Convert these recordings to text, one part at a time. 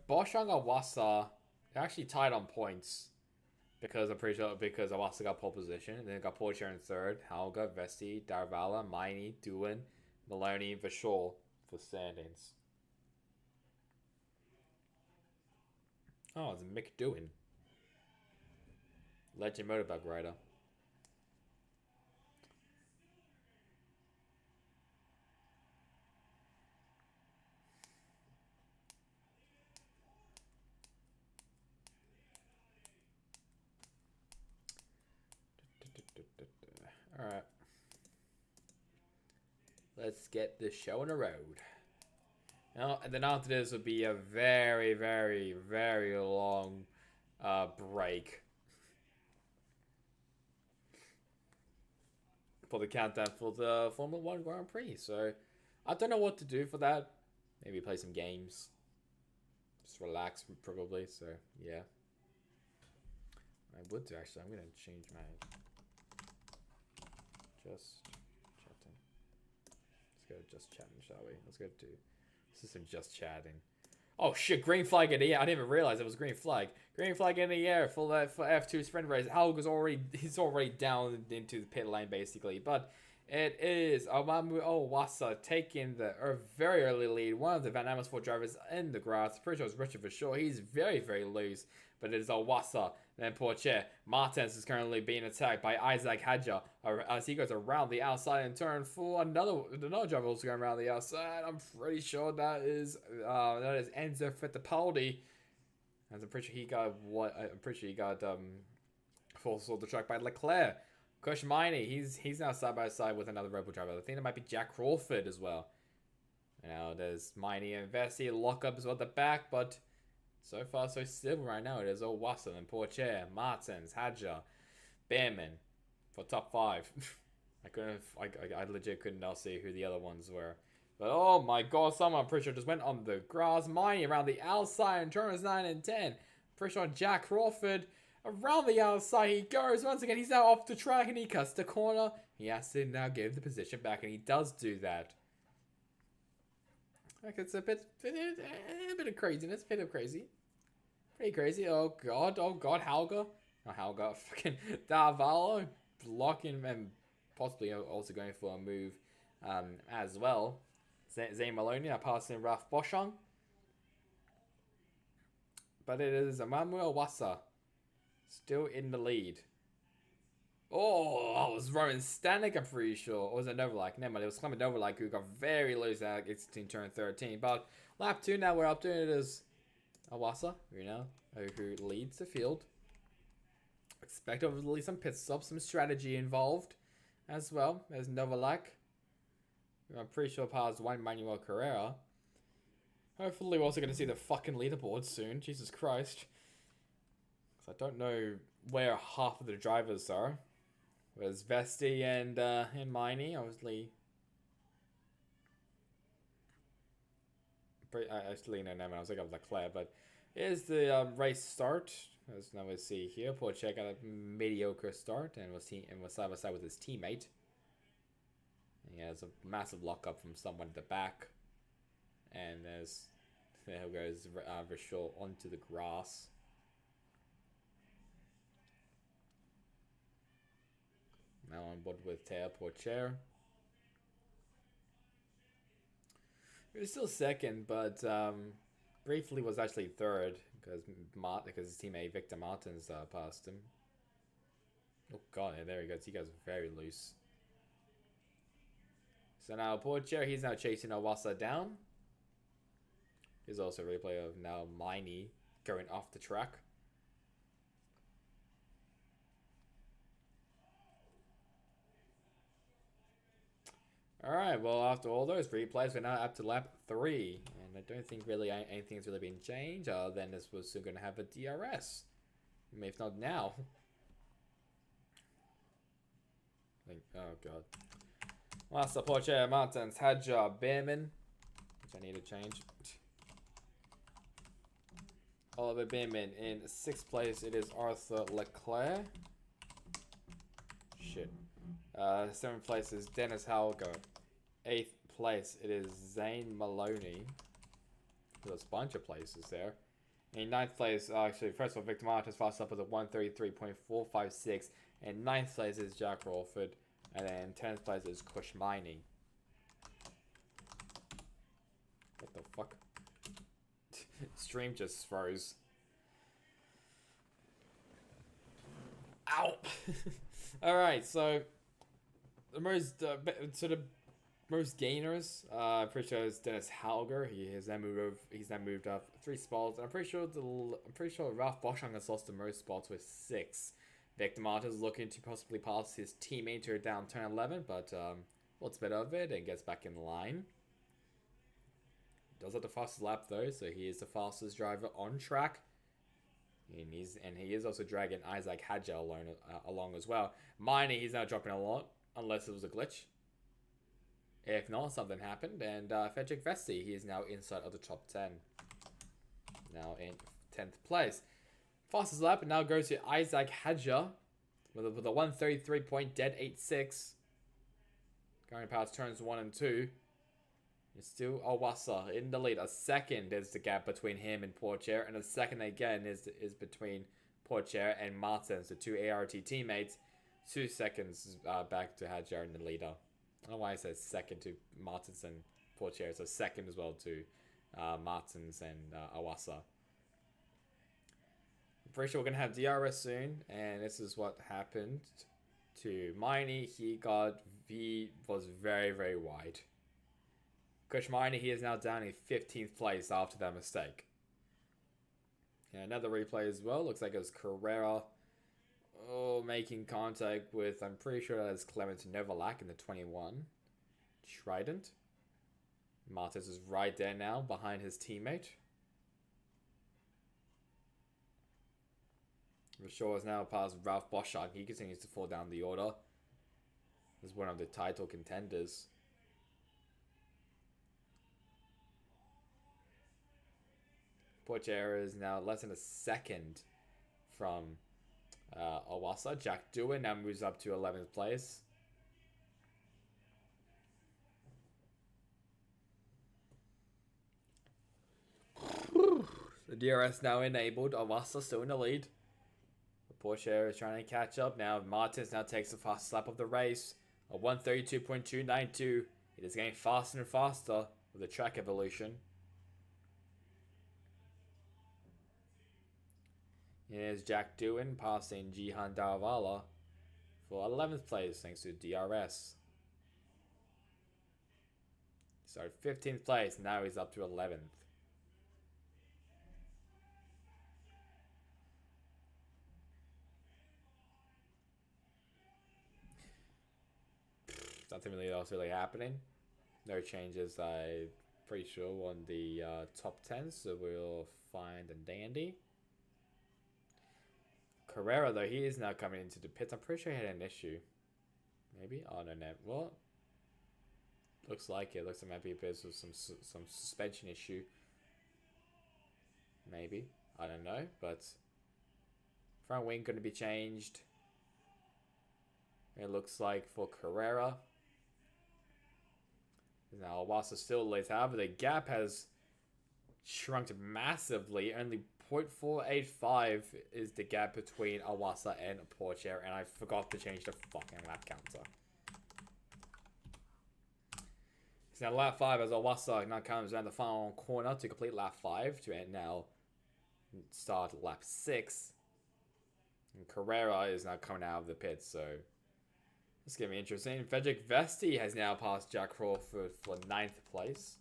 Boschung and Wassa, they're actually tied on points. Because I'm pretty sure because Awasa got pole position, and then got Porsche in third, Halga, Vesti, Darvala, Miney, Doohan, Maloney, Vishal for standings. Oh, it's Mick Doohan. Legend motorbike rider. Alright. Let's get this show on the road. Now, and then after this will be a very, very, very long break for the countdown for the Formula One Grand Prix. So I don't know what to do for that. Maybe play some games. Just relax, probably. So yeah, I would do actually. I'm gonna change my just chatting. Let's go just chatting, shall we? Let's go to system just chatting. Oh shit! Green flag in the air. I didn't even realize it was green flag. Green flag in the air for that for F2 sprint race. Alga's already he's already down into the pit lane basically, but it is Amamu Owasa taking the very early lead. One of the Van Amersfoort drivers in the grass. Pretty sure it's Richard for sure. He's very, very loose, but it is Owasa. Then Porsche. Martins is currently being attacked by Isaac Hadja as he goes around the outside and turn for another driver also going around the outside. I'm pretty sure that is Enzo Fittipaldi. As I'm pretty sure he got what I'm pretty sure he got forced off the track by Leclerc. Kush Miney, he's now side by side with another Red Bull driver. I think there might be Jack Crawford as well. You know, there's Miney and Vessi lock up as well at the back, but so far so civil right now. It is all Wasson and Porsche, Martins, Hadja, Behrman for top 5. I legit couldn't now see who the other ones were. But oh my god, someone pretty sure just went on the grass. Miney around the outside in turns 9 and 10. Pretty sure Jack Crawford around the outside he goes. Once again, he's now off the track and he cuts the corner. He has to now give the position back, and he does do that. Like it's a bit of craziness, a bit of crazy. Pretty crazy. Oh god, Halga. Oh, Halga, fucking Darvala blocking and possibly also going for a move as well. Zane Maloney now passing Ralph Boschung. But it is Emmanuel Wassa still in the lead. Oh, it was Roman Stanek, I'm pretty sure. Or was it Novalak? Never mind, it was Clement Novalak who got very loose at in turn 13. But lap 2 now, we're up to it is Awasa, who leads the field. Expect obviously some pit stops, some strategy involved as well. There's Novalak. I'm pretty sure past Juan Manuel Carrera. Hopefully we're also going to see the fucking leaderboard soon. Jesus Christ. Because I don't know where half of the drivers are. There's Vesti and Miney, obviously. I actually no name. I was thinking of Leclerc, but here's the race start. As now we see here, Porsche got a mediocre start and was side by side with his teammate. He has a massive lockup from someone at the back, and there goes Vishal onto the grass. Now on board with Teo Porcher. He was still second, but briefly was actually third because his teammate Victor Martins passed him. Oh god, yeah, there he goes. He goes very loose. So now Porcher, he's now chasing Awasa down. There's also a replay of now Miney going off the track. Alright, well, after all those replays, we're now up to lap 3. And I don't think really anything's really been changed other than this was still going to have a DRS. If not now. Oh, God. Master Porsche, Martins, Hadja, Behrman. Which I need to change. Oliver Behrman in 6th place. It is Arthur Leclerc. Shit. 7th place is Dennis Halgo. 8th place, it is Zane Maloney. There's a bunch of places there. In ninth place, actually, first of all, Victor Martins fast up with a 133.456. And ninth place is Jack Crawford. And then 10th place is Kush Miney. What the fuck? Stream just froze. Ow! Alright, so the most sort of most gainers, pretty sure it's Dennis Hauger. He's now moved up 3 spots. I'm pretty sure Ralph Boschung has lost the most spots with 6. Victor Martins is looking to possibly pass his teammate to down turn 11, but what's better of it and gets back in line. Does have the fastest lap though, so he is the fastest driver on track. And he is also dragging Isaac Hadja along as well. Miney, he's now dropping a lot, unless it was a glitch. If not, something happened. And Fedric Vesti, he is now inside of the top 10. Now in 10th place. Fastest lap now goes to Isaac Hadja with a 133.86. Going past turns 1 and 2. It's still Awasa in the lead. A second is the gap between him and Pourchaire, and a second again is between Pourchaire and Martins, the 2 ART teammates. 2 seconds back to Hadjar in the leader. I don't know why I said second to Martins and Pourchaire, so second as well to Martins and Awasa. I'm pretty sure we're gonna have DRS soon, and this is what happened to Miney. He was very, very wide. Kush Miney, he is now down in 15th place after that mistake. And another replay as well. Looks like it was Carrera making contact with, I'm pretty sure that's Clement Novalak in the 21. Trident. Martins is right there now behind his teammate. Rashaw is now past Ralph Boschung. He continues to fall down the order as one of the title contenders. Pourchaire is now less than a second from Awasa. Jack Doohan now moves up to 11th place. The DRS now enabled. Awasa still in the lead. Pourchaire is trying to catch up now. Martins now takes the fastest lap of the race. A 132.292. It is getting faster and faster with the track evolution. Here's Jack Doohan passing Jihan Daravala for 11th place thanks to DRS. So 15th place, now he's up to 11th. Nothing really else really happening. No changes, I'm pretty sure, on the top 10, so we'll find a dandy. Carrera, though, he is now coming into the pits. I'm pretty sure he had an issue. Maybe? Oh, no. Well, looks like it. Looks like it might be a bit of some suspension issue. Maybe. I don't know, but front wing going to be changed. It looks like for Carrera. Now, Awasa still leads. However, the gap has shrunk massively. Only 0.485 is the gap between Awasa and Pourchaire, and I forgot to change the fucking lap counter. So now lap 5 as Awasa now comes around the final corner to complete lap 5 to now start lap 6. And Carrera is now coming out of the pits, so it's going to be interesting. Fedric Vesti has now passed Jack Crawford for 9th place.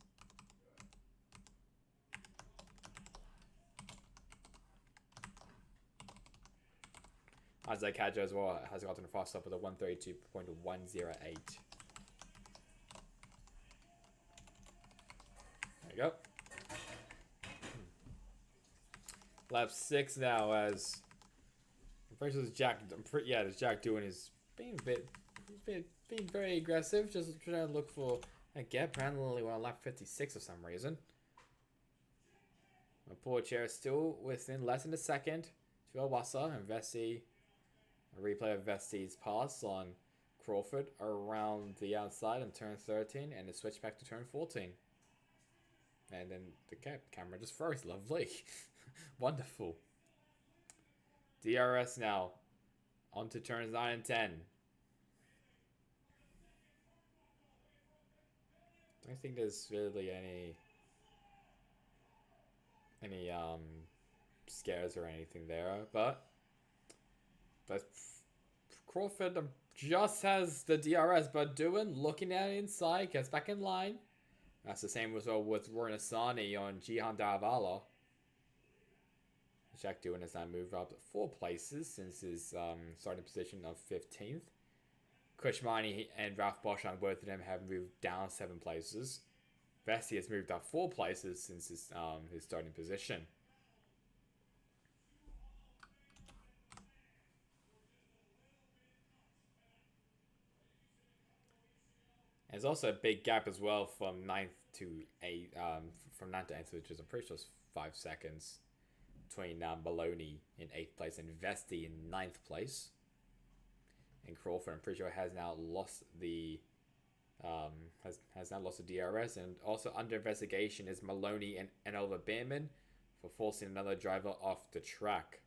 Isaac Hadja as well has gotten fast up with a 132.108. There you go. Lap 6 now as I'm pretty sure this Jack. This Jack Doohan is being being very aggressive, just trying to look for a gap. Apparently, we're on lap 56 for some reason. My Pourchaire is still within less than a second to Awasa and Vesti. A replay of Vesti's pass on Crawford around the outside on turn 13 and a switch back to turn 14. And then the camera just froze. Lovely. Wonderful. DRS now. On to turns 9 and 10. Don't think there's really any scares or anything there, but Crawford just has the DRS, but Doohan looking at it inside, gets back in line. That's the same as well with Roy Nissany on Jihan Davala. Jack Doohan has now moved up 4 places since his starting position of 15th. Kushmani and Ralph Boschung, both of them have moved down 7 places. Vesti has moved up 4 places since his starting position. There's also a big gap as well from 9th to 8th, from 9th to 8th, which is I'm pretty sure it's 5 seconds between Maloney in 8th place and Vesti in 9th place. And Crawford, I'm pretty sure, has now lost the has now lost the DRS, and also under investigation is Maloney and Oliver Bearman for forcing another driver off the track.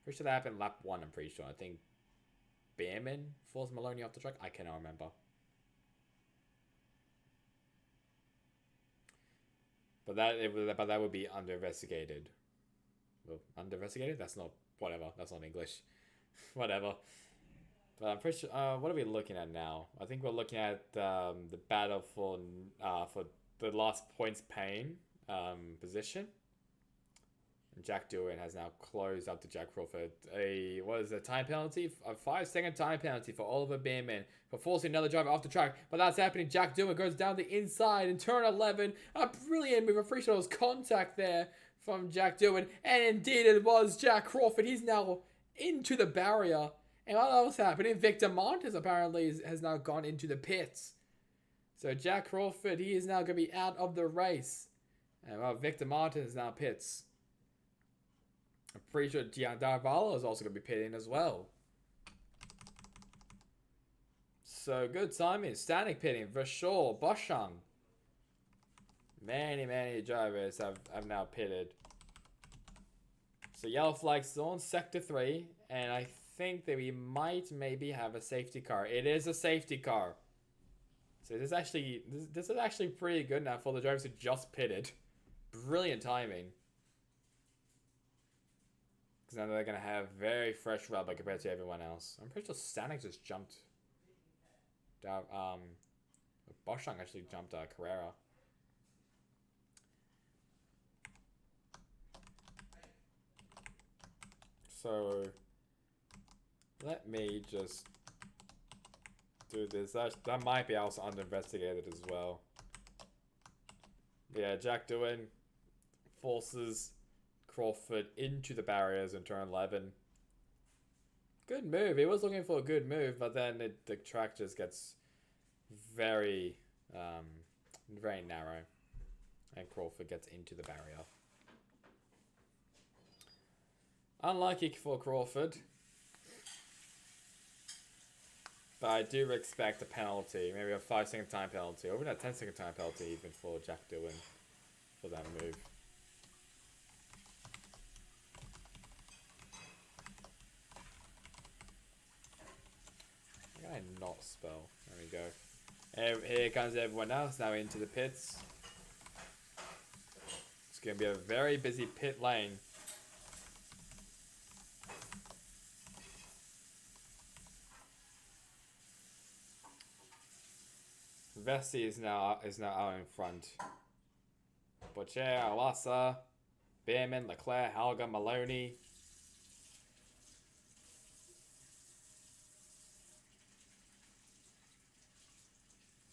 Pretty sure that happened lap 1, I'm pretty sure. I think Bearman forced Maloney off the track. I cannot remember. But that would be under investigated. Well, under investigated? That's not whatever. That's not English. Whatever. But I'm pretty sure. What are we looking at now? I think we're looking at the battle for the last points paying position. And Jack Doohan has now closed up to Jack Crawford. A time penalty? A 5-second time penalty for Oliver Bearman for forcing another driver off the track. But that's happening. Jack Doohan goes down the inside in turn 11. A brilliant move. I'm pretty sure there was contact there from Jack Doohan. And indeed it was Jack Crawford. He's now into the barrier. And what else happening? Victor Montes apparently has now gone into the pits. So Jack Crawford, he is now going to be out of the race. And well, Victor Montes now pits. I'm pretty sure Gian Darvalo is also going to be pitting as well. So good timing. Stanek pitting. Verschoor, Boschung. Many drivers have now pitted. So yellow flag still on sector 3. And I think that we might maybe have a safety car. It is a safety car. So this is actually pretty good now for the drivers who just pitted. Brilliant timing. Because now they're going to have very fresh rubber compared to everyone else. I'm pretty sure Stanek just jumped down. Boschung actually jumped Carrera. So let me just do this. That might be also under investigated as well. Yeah, Jack Doohan forces Crawford into the barriers in turn 11. Good move. He was looking for a good move, but then the track just gets very, very narrow, and Crawford gets into the barrier. Unlucky for Crawford, but I do expect a penalty, maybe a 5-second time penalty, or even a 10-second time penalty even for Jack Doohan for that move. How can I not spell? There we go. And here comes everyone else now into the pits. It's going to be a very busy pit lane. Vesti is now out in front. Butcher, Alasa, Bearman, Leclerc, Halga, Maloney.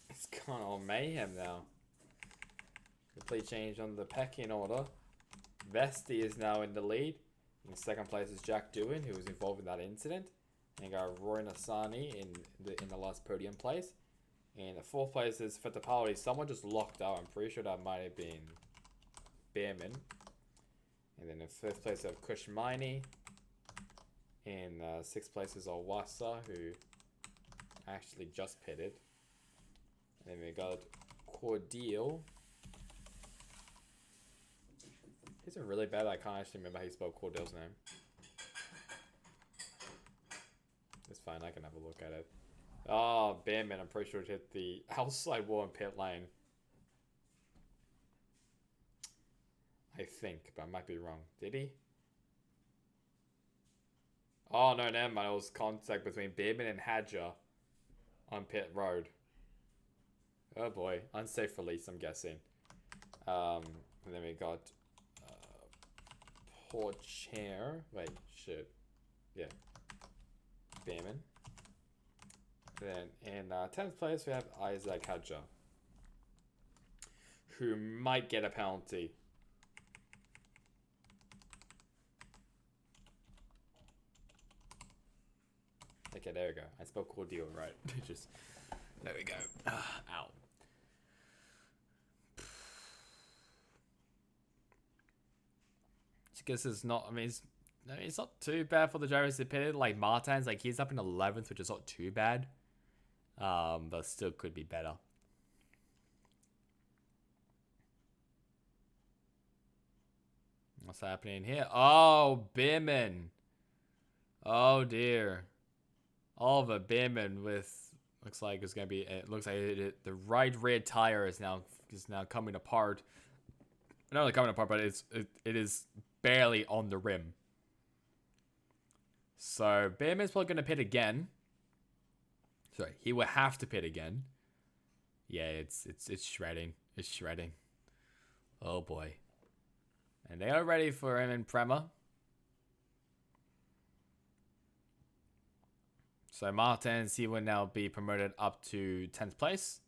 It's gone all mayhem now. Complete change on the pecking order. Vesti is now in the lead. In second place is Jack Doohan, who was involved in that incident. And got Roy Nissany in the last podium place. And the fourth place is Fittipaldi. Someone just locked out. I'm pretty sure that might have been Bearman. And then in fifth place, we have Kushmini. In sixth place is Owasa, who actually just pitted. And then we got Cordial. He's a really bad. I can't actually remember how you spell Cordell's name. It's fine. I can have a look at it. Oh, Bearman. I'm pretty sure it hit the outside wall in pit lane. I think, but I might be wrong. Did he? Oh, no, never mind. It was contact between Bearman and Hadger on pit road. Oh boy. Unsafe release, I'm guessing. And then we got Poor Chair. Wait, shit. Yeah. Bearman. Then in 10th place we have Isaac Hadger, who might get a penalty. Okay, there we go. I spelled cordial right. Just there we go. Ow. Because it's not. I mean, it's not too bad for the drivers to pit. Like Martin's, like he's up in 11th, which is not too bad. But still could be better. What's happening here? Oh, Bearman. Oh dear. Oliver Bearman with looks like it's gonna be. It looks like the right rear tire is now coming apart. Not only coming apart, but it is barely on the rim. So Bearman's probably gonna pit again. Sorry, he will have to pit again. Yeah, it's shredding. It's shredding. Oh boy. And they are ready for him in Prema. So Martins, he will now be promoted up to 10th place.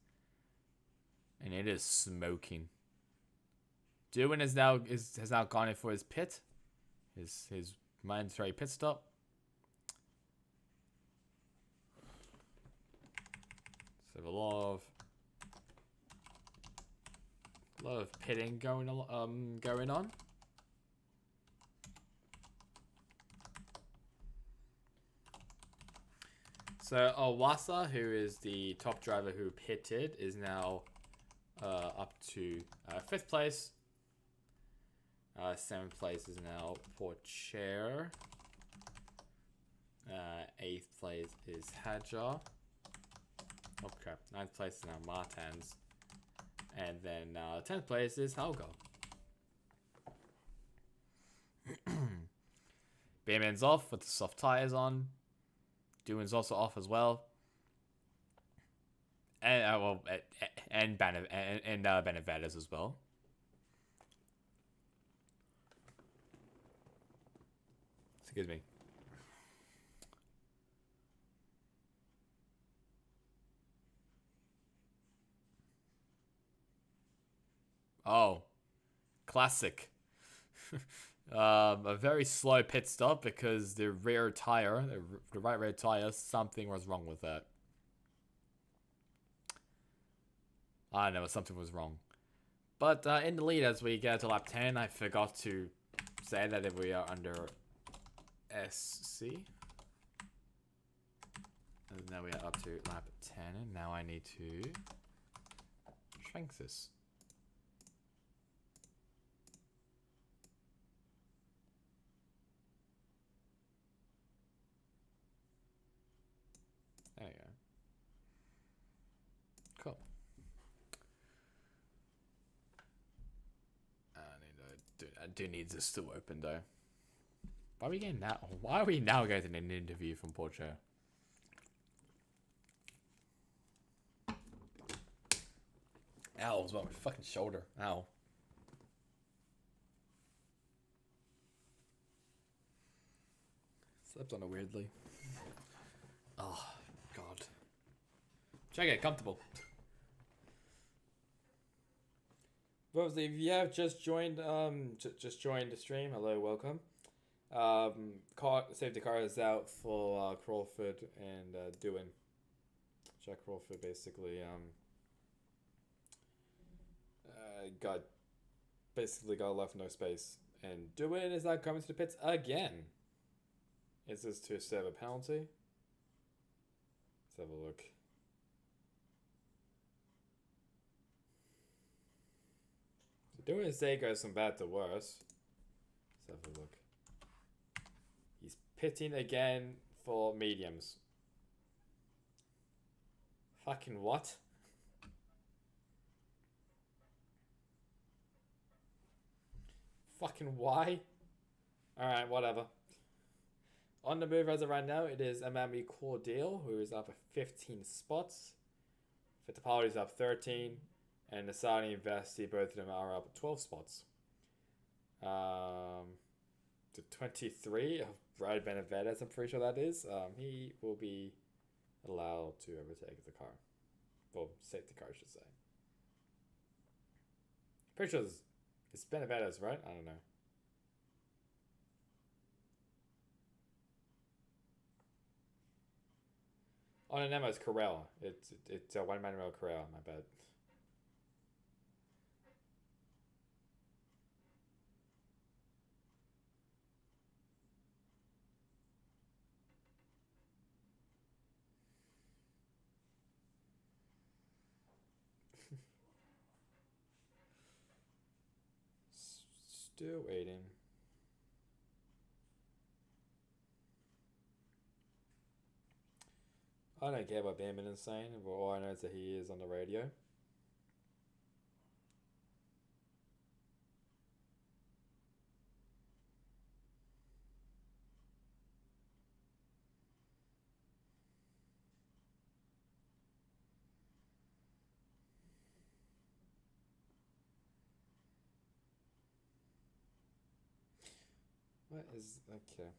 And it is smoking. Doohan has now gone in for his pit. His mandatory pit stop. So a lot of pitting going on. So Owasa, who is the top driver who pitted, is now up to 5th place. 7th place is now Porcher. 8th place is Hadjar. Oh crap. 9th place is now Martins. And then 10th place is Helga. Bearman's off with the soft tires on. Doohan's also off as well. And Benavides as well. Excuse me. Oh, classic. A very slow pit stop because the rear tire, the right rear tire, something was wrong with that. I don't know, something was wrong. But in the lead as we get to lap 10, I forgot to say that if we are under SC. And now we are up to lap 10, and now I need to shrink this. There you go. Cool. I do need this to open though. Why are we now getting an interview from Porcher? Ow, it was on my fucking shoulder. Ow. Slept on it weirdly. Oh, God. Try to get comfortable. Well, if you have just joined the stream, hello, welcome. Safety car is out for Crawford and Doohan. Jack Crawford basically got left no space, and Doohan is now coming to the pits again. Is this to serve a penalty? Let's have a look. So Doohan's day goes from bad to worse. Let's have a look. He's pitting again for mediums. Fucking what? Fucking why? Alright, whatever. On the move as of right now, it is Amami Cordial, who is up 15 spots. Fittipaldi's up 13. And Nasani and Vesti, both of them are up 12 spots. To 23 of Brad Benavides, I'm pretty sure that is. He will be allowed to overtake the car. Well, safety car, I should say. Pretty sure it's Benavides, right? I don't know. Oh, no, Nemo, it's Carell. It's Juan Manuel Carell, my bad. Still waiting. I don't care about Bamman Insane, but all I know is that he is on the radio. What is... okay.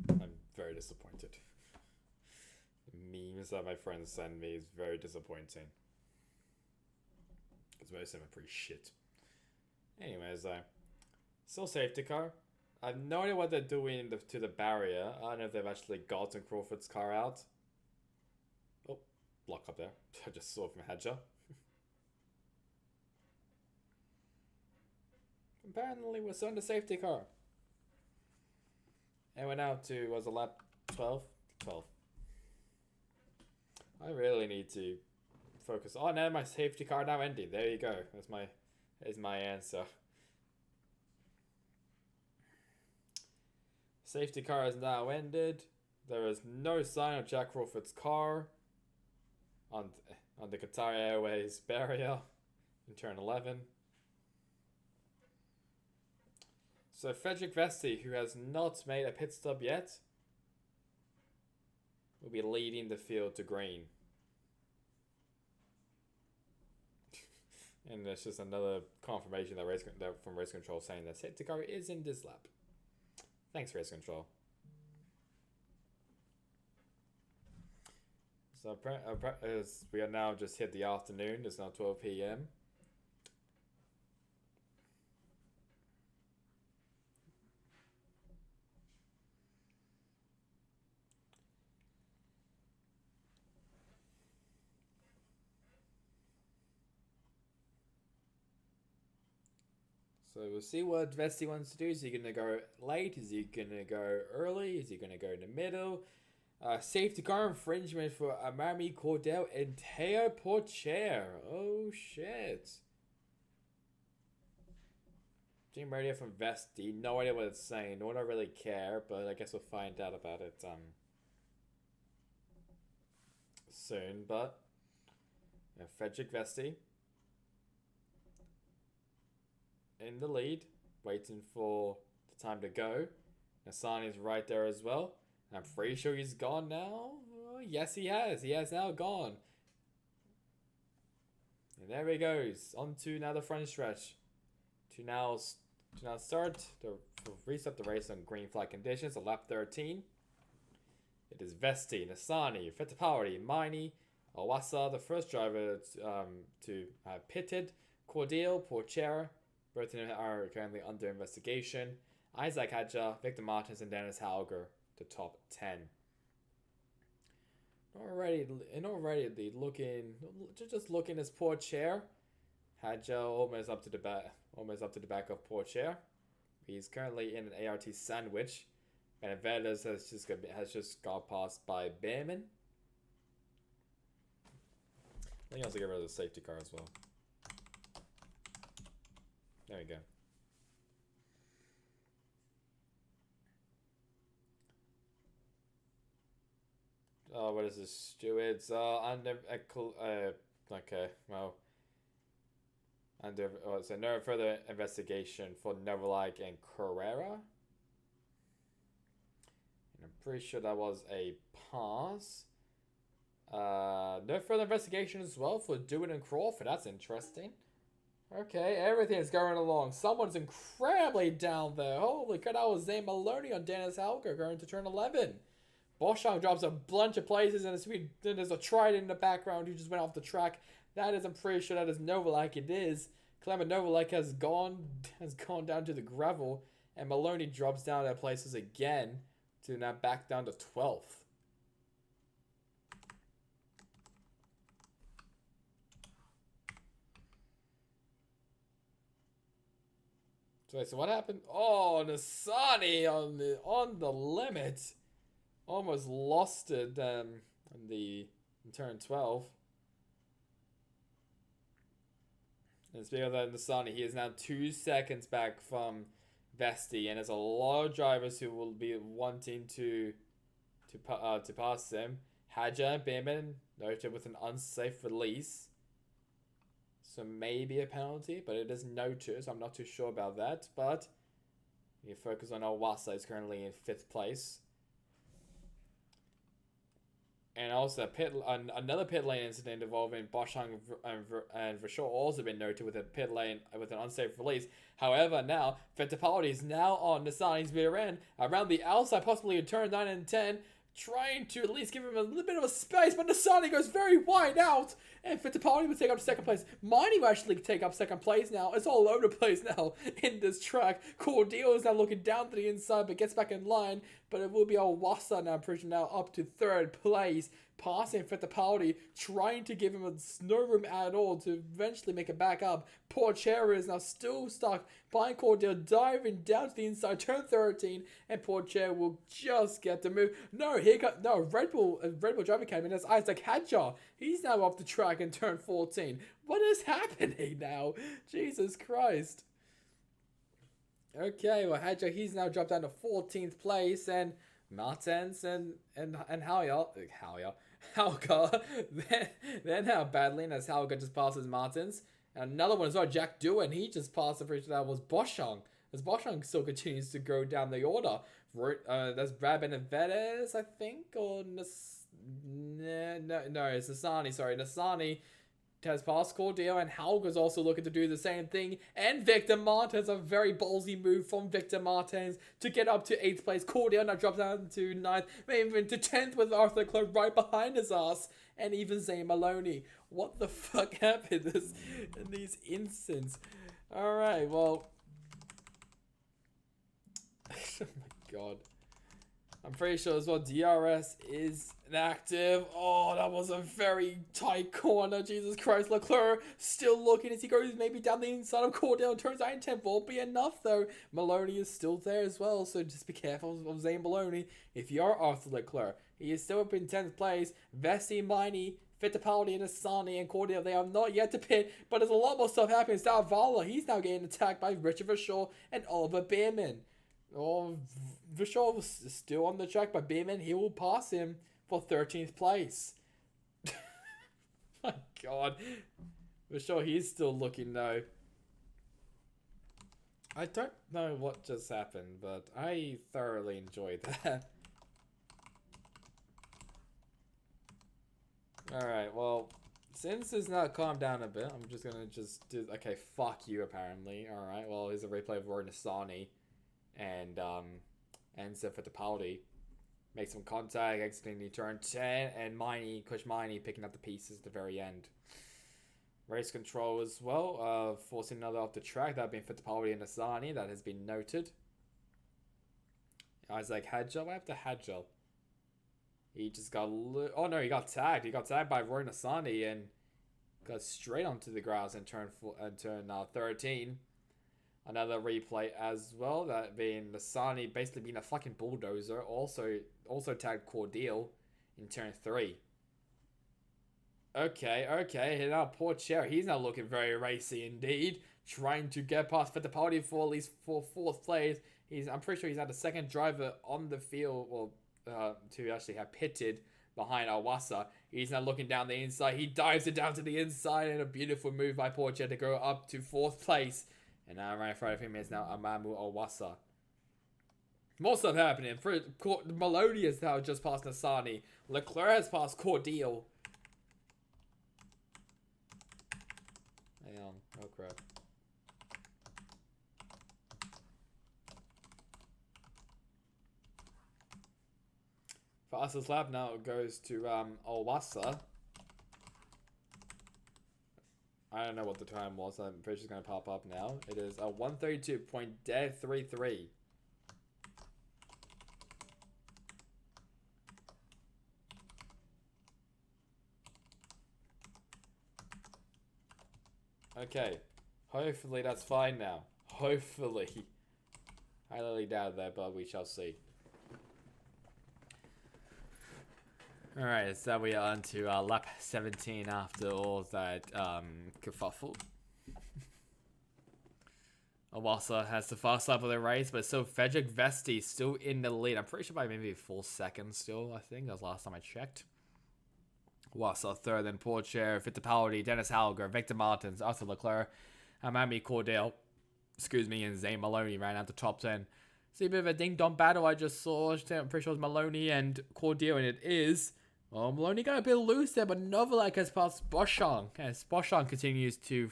I'm very disappointed. The memes that my friends send me is very disappointing. Because most of them are pretty shit. Anyways, still safety car. I have no idea what they're doing to the barrier. I don't know if they've actually gotten Crawford's car out. Oh, block up there. I just saw from Hadja. Apparently we're still in the safety car. And we're now to, was a lap 12? 12. I really need to focus. Oh no, my safety car now ended. There you go. That's my answer. Safety car has now ended. There is no sign of Jack Crawford's car on the Qatar Airways barrier in turn 11. So Frederick Vesti, who has not made a pit stop yet, will be leading the field to green. And there's just another confirmation that from Race Control saying that safety car is in this lap. Thanks, Race Control. So we are now just hit the afternoon. It's now 12 p.m. So we'll see what Vesti wants to do. Is he going to go late? Is he going to go early? Is he going to go in the middle? Safety car infringement for Amami Cordell and Teo Porcher. Oh shit. Team radio from Vesti. No idea what it's saying. Nor do I really care, but I guess we'll find out about it soon. But Frederick Vesti in the lead, waiting for the time to go. Nasani's right there as well. I'm pretty sure he's gone now. Oh, yes, he has. He has now gone. And there he goes. On to now the front stretch. To now start to reset the race on green flag conditions. On lap 13. It is Vesti, Nasani, Fittipaldi, Maini, Owasa, the first driver to pitted. Cordial, Porchera. Both of them are currently under investigation. Isaac Hadja, Victor Martins, and Dennis Hauger, the top 10. Already looking as Porcher. Hadja almost up to the back of Porcher. He's currently in an ART sandwich. Benavides has just got passed by Behrman. I think I also get rid of the safety car as well. There we go. Oh, what is this? Stewards under okay, well, under so no further investigation for Novolike and Carrera. And I'm pretty sure that was a pass. No further investigation as well for Dewitt and Crawford. That's interesting. Okay, everything's going along. Someone's incredibly down there. Holy cow, that was Zane Maloney on Dennis Halker going to turn 11. Boschung drops a bunch of places, and there's a Trident in the background who just went off the track. That is, I'm pretty sure that is Novolike. It is. Clement Novolike has gone down to the gravel, and Maloney drops down their places again to now back down to 12th. So what happened? Oh, Nasani on the limit. Almost lost it in turn 12. And speaking of that, Nasani, he is now 2 seconds back from Vesti, and there's a lot of drivers who will be wanting to pass him. Hadja and Behrman noted with an unsafe release. So maybe a penalty, but it is noted, so I'm not too sure about that. But you focus on Owasa, is currently in 5th place. And also another pit lane incident involving Boschung and Verschoor also been noted with a pit lane with an unsafe release. However, now Fittipaldi is now on Nissani's rear end around the outside, possibly in turn 9 and 10, trying to at least give him a little bit of a space, but Nissani goes very wide out, and Fittipaldi will take up 2nd place. Miney will actually take up 2nd place now. It's all over the place now in this track. Cordeal is now looking down to the inside, but gets back in line, but it will be Owasa now, pushing now up to 3rd place, passing Fittipaldi, trying to give him no room at all to eventually make it back up. Porchera is now still stuck behind Cordeal, diving down to the inside, turn 13, and Porchera will just get the move. Red Bull driver came in as Isaac Hadjar. He's now off the track in turn 14. What is happening now? Jesus Christ. Okay, well, Hadjar, he's now dropped down to 14th place, and Martens and Halka, they're now battling as Halka just passes Martens. And another one is Jack Dewar, and he just passed, I'm pretty sure that was Boschung, as Boschung still continues to go down the order. That's Brad Benavides, I think, or no, it's Nissany, sorry. Nissany has passed Cordeal, and Halga's also looking to do the same thing. And Victor Martins, a very ballsy move from Victor Martins to get up to 8th place. Cordeal now drops down to 9th, maybe even to 10th with Arthur Leclerc right behind his ass. And even Zane Maloney. What the fuck happened in these instances? Alright, well. Oh my god. I'm pretty sure as well DRS is inactive. Oh, that was a very tight corner. Jesus Christ. Leclerc still looking as he goes maybe down the inside of Cordeal. Turns out 10 won't be enough though. Maloney is still there as well, so just be careful of Zane Maloney. If you are Arthur Leclerc, he is still up in 10th place. Vesti, Miney, Fittipaldi, and Nissany, and Cordeal, they are not yet to pit, but there's a lot more stuff happening. Vala, he's now getting attacked by Richard Verschoor and Oliver Beerman. Oh, Verschoor was still on the track, but Beerman, he will pass him for 13th place. My god. Verschoor, he's still looking though. I don't know what just happened, but I thoroughly enjoyed that. Alright, well, since it's now calmed down a bit, I'm just gonna do, okay, fuck you apparently. Alright, well, here's a replay of Roy Nissany and Enzo Fittipaldi. Make some contact, exiting the turn 10, and Coach Miney picking up the pieces at the very end. Race control as well, forcing another off the track, that being Fittipaldi and Nissany, that has been noted. Isaac Hadjar, what happened to Hadjar? He just got oh no, he got tagged. He got tagged by Roy Nissany and got straight onto the grass in turn 13. Another replay as well, that being Nissany basically being a fucking bulldozer. Also tagged Cordeal in turn 3. Okay. And now poor Cherry, he's not looking very racy indeed. Trying to get past Fittipaldi for at least for fourth place. I'm pretty sure he's now the second driver on the field, well, to actually have pitted behind Awasa. He's now looking down the inside. He dives it down to the inside, and a beautiful move by poor Cherry to go up to fourth place. And now right in front of him is now Amamu Awasa. More stuff happening. Maloney has now just passed Nasani. Leclerc has passed Cordial. Hang on. Oh crap. Fastest lap now goes to Owasa. I don't know what the time was. I'm pretty sure it's going to pop up now. It is a 132.33. Okay. Hopefully that's fine now. Hopefully. I highly doubt that, but we shall see. Alright, so we are on to lap 17 after all that kerfuffle. Awasa has the fast lap of the race, but still Frederick Vesti still in the lead. I'm pretty sure by maybe 4 seconds still, I think. That was the last time I checked. Awasa third, then Porcher, Fittipaldi, Dennis Hauger, Victor Martins, Arthur Leclerc, Amami Cordell, and Zane Maloney ran out the top 10. See a bit of a ding-dong battle I just saw. I'm pretty sure it was Maloney and Cordial, and it is. Well, Maloney got a bit loose there, but Novalak has passed Boschang. As Boschang continues to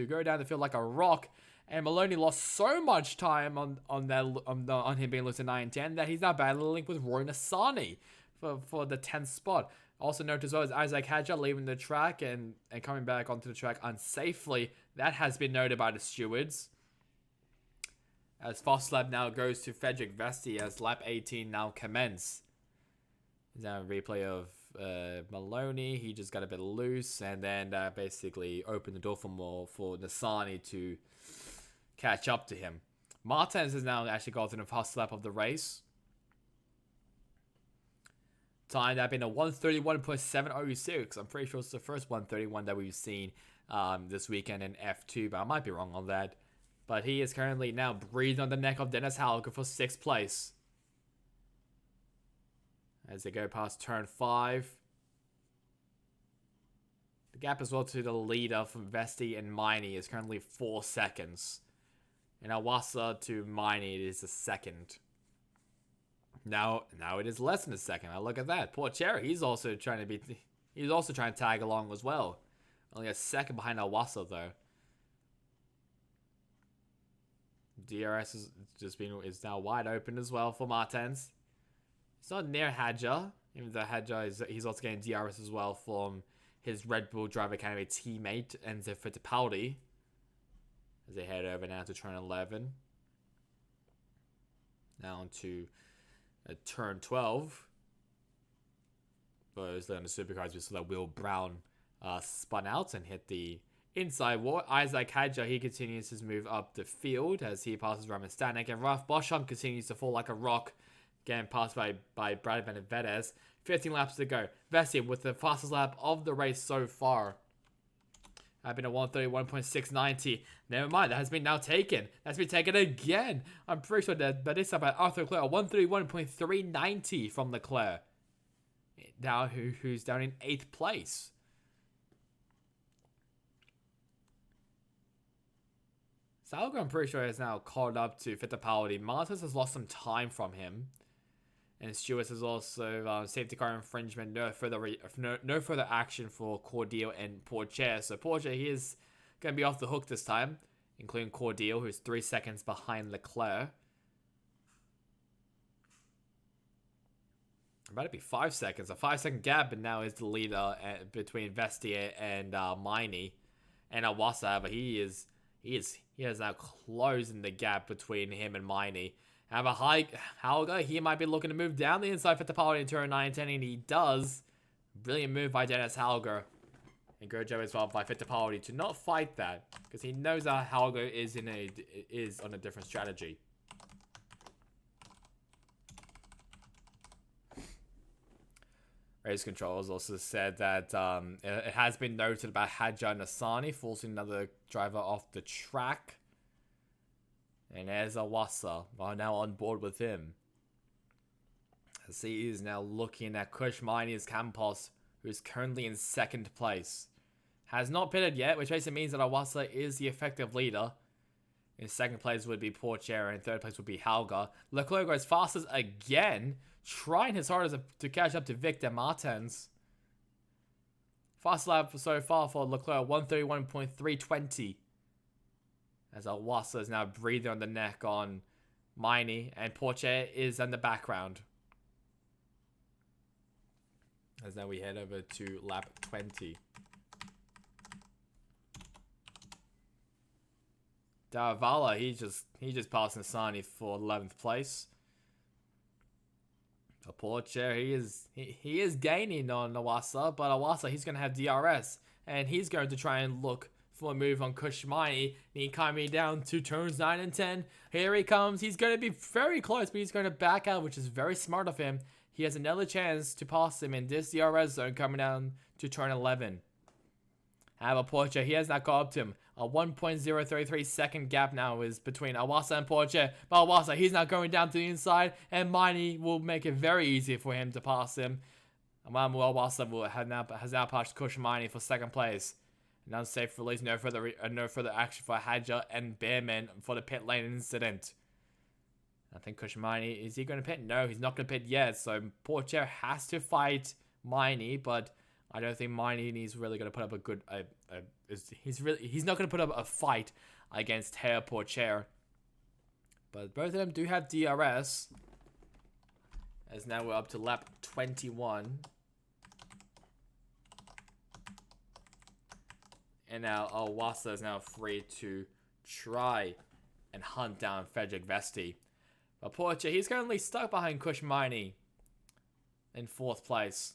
go down the field like a rock, and Maloney lost so much time on him being loose in 9-10 that he's now battling with Roy Nassani for the 10th spot. Also note as well is Isaac Hadja leaving the track and coming back onto the track unsafely. That has been noted by the stewards. As fast lap now goes to Frederick Vesti as lap 18 now commence. Now a replay of Maloney. He just got a bit loose and then basically opened the door for Nassani to catch up to him. Martins has now actually gotten the fast lap of the race. Time that been a 131.706. I'm pretty sure it's the first 131 that we've seen this weekend in F2, but I might be wrong on that. But he is currently now breathing on the neck of Dennis Hauger for 6th place. As they go past turn 5. The gap as well to the leader from Vesti and Miney is currently 4 seconds. And Awasa to Miney is a second. Now it is less than a second. Now look at that. Poor Cherry, he's also trying to tag along as well. Only a second behind Awasa though. DRS is now wide open as well for Martins. It's not near Hadja, even though Hadja he's also getting DRS as well from his Red Bull Driver Academy teammate Enzo Fittipaldi. As they head over now to turn 11. Now on to turn 12. But on the supercars, we saw that Will Brown spun out and hit the inside wall. Isaac Hadja, he continues his move up the field as he passes Roman Stanek, and Ralph Boschum continues to fall like a rock, getting passed by Brad Benavides. 15 laps to go. Vesti with the fastest lap of the race so far. I've been a 131.690. Never mind, that has been now taken. That's been taken again. I'm pretty sure that this time by Arthur Leclerc, a 131.390 from Leclerc. Now who's down in 8th place. Salgo, I'm pretty sure, has now caught up to Fittipaldi. Martins has lost some time from him. And Stewart has also safety car infringement. No further action for Cordial and Porcher. So Porcher, he is going to be off the hook this time, including Cordial, who's 3 seconds behind Leclerc. About to be 5 seconds. A 5-second gap, but now is the leader between Vesti and Miney. And Awasa, but he is now closing the gap between him and Miney. Have a high Hauger. He might be looking to move down the inside for Fittipaldi in turn 9-10, and he does. Brilliant move by Dennis Hauger. And good job as well by Fittipaldi to not fight that, because he knows that Hauger is on a different strategy. Race controllers also said that it has been noted about Hadjar and Asani forcing another driver off the track. And there's Awasa. Are now on board with him. As he is now looking at Kushmani's Campos, who is currently in second place. Has not pitted yet, which basically means that Awasa is the effective leader. In second place would be Porcher, and third place would be Hauger. Leclerc goes fastest again, trying his hardest to catch up to Victor Martins. Fast lap so far for Leclerc, 131.320. As Awasa is now breathing on the neck on Miney, and Porcher is in the background. As now we head over to lap 20. Davala, he just passed Nasani for 11th place. For Porcher, he is gaining on Awasa, but Awasa, he's gonna have DRS, and he's going to try and look for a move on Kushmani. He coming down to turns 9 and 10. Here he comes. He's going to be very close, but he's going to back out, which is very smart of him. He has another chance to pass him in this DRS zone coming down to turn 11. However, Porcher, he has not caught up to him. A 1.033 second gap now is between Awasa and Porcher. But Awasa, he's not going down to the inside, and Miney will make it very easy for him to pass him. Awasa has now passed Kushmani for second place. An unsafe release, no further action for Hadjar and Behrman for the pit lane incident. I think Kushmani, is he going to pit? No, he's not going to pit yet. So Porcher has to fight Miney, but I don't think Miney is really going to put up a good. He's not going to put up a fight against Teo Porcher. But both of them do have DRS. As now we're up to lap 21. And now Awasa is now free to try and hunt down Frederick Vesti. But Porcher, he's currently stuck behind Kushmani in 4th place.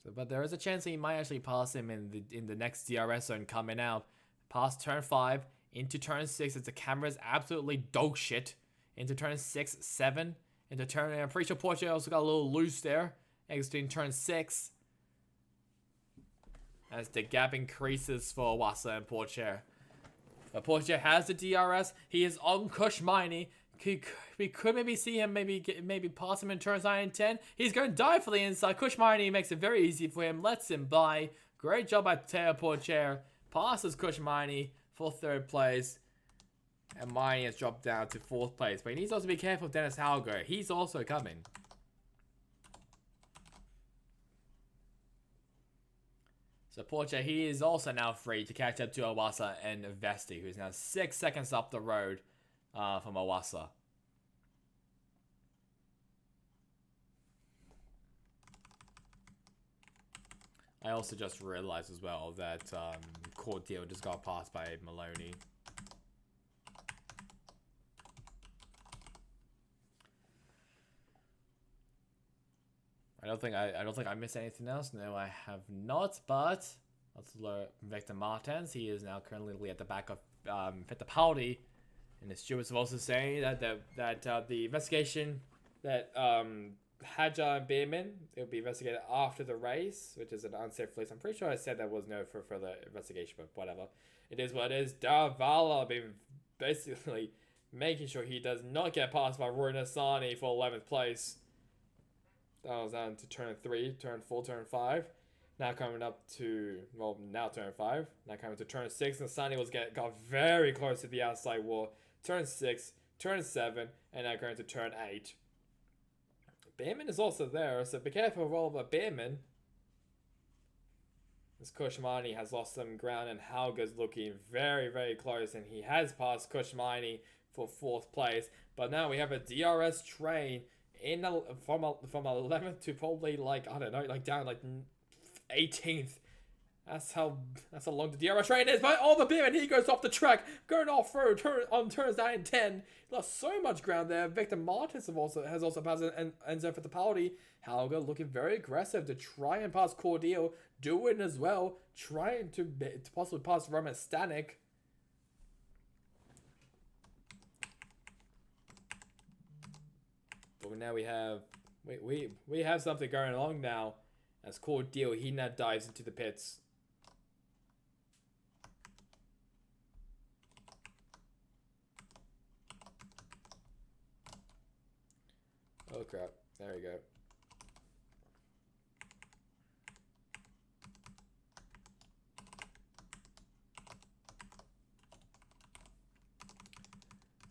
But there is a chance that he might actually pass him in the next DRS zone coming out. Past turn 5, into turn 6, as the camera is absolutely dog shit. Into turn 6, 7, into turn... I'm pretty sure Porcher also got a little loose there. Exiting turn 6. As the gap increases for Awasa and Porcher. But Porcher has the DRS. He is on Kushmani. We could maybe see him maybe pass him in turns 9 and 10. He's going to dive for the inside. Kushmani makes it very easy for him. Lets him by. Great job by Teo Porcher. Passes Kushmani for 3rd place. And Miney has dropped down to 4th place. But he needs also to be careful of Dennis Hauger. He's also coming. So Porcher, he is also now free to catch up to Awasa and Vesti, who is now 6 seconds up the road from Awasa. I also just realized as well that Cordial just got passed by Maloney. I don't think I missed anything else. No, I have not. But let's look Victor Martins. He is now currently at the back of Fittipaldi, and the stewards have also saying that the investigation that Hadjar and Behrman, it will be investigated after the race, which is an unsafe release. I'm pretty sure I said there was no further investigation, but whatever. It is what it is. Davala been basically making sure he does not get passed by Roy Nassani for 11th place. That was down to turn 3, turn 4, turn 5. Now coming up to, well, now turn 5. Now coming to turn 6. Nassani got very close to the outside wall. Turn 6, turn 7, and now going to turn 8. Behrman is also there, so be careful of Oliver Behrman. As Kushmani has lost some ground, and Hauger's looking very, very close, and he has passed Kushmani for 4th place. But now we have a DRS train from 11th to probably down 18th. That's how long the DRS train is. But Oliver Behrman, he goes off the track, going off road on turns 9 and 10. He lost so much ground there. Victor Martins has also passed Enzo Fittipaldi. Hauger looking very aggressive to try and pass Cordial, doing as well, trying to possibly pass Roman Stanek. But now we have We have something going along now. As Cordeal, he now dives into the pits. Oh crap, there we go.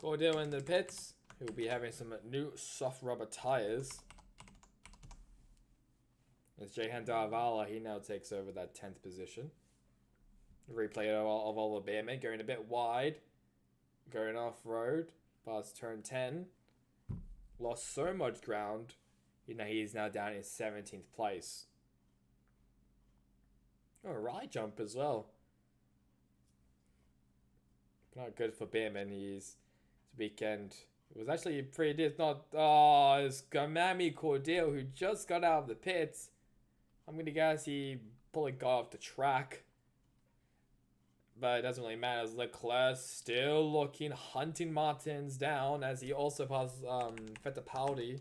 Cordeal in the pits. He'll be having some new soft rubber tires. As Jehan Darvala, he now takes over that 10th position. Replay of Oliver Bearman going a bit wide. Going off-road. Past turn 10. Lost so much ground. He's now down in 17th place. Oh, a right jump as well. Not good for Bearman. This weekend. It was actually pretty. It's not. Oh, it's Gamami Cordeal who just got out of the pits. I'm gonna guess he probably got off the track. But it doesn't really matter as Leclerc still hunting Martins down as he also passes Fittipaldi.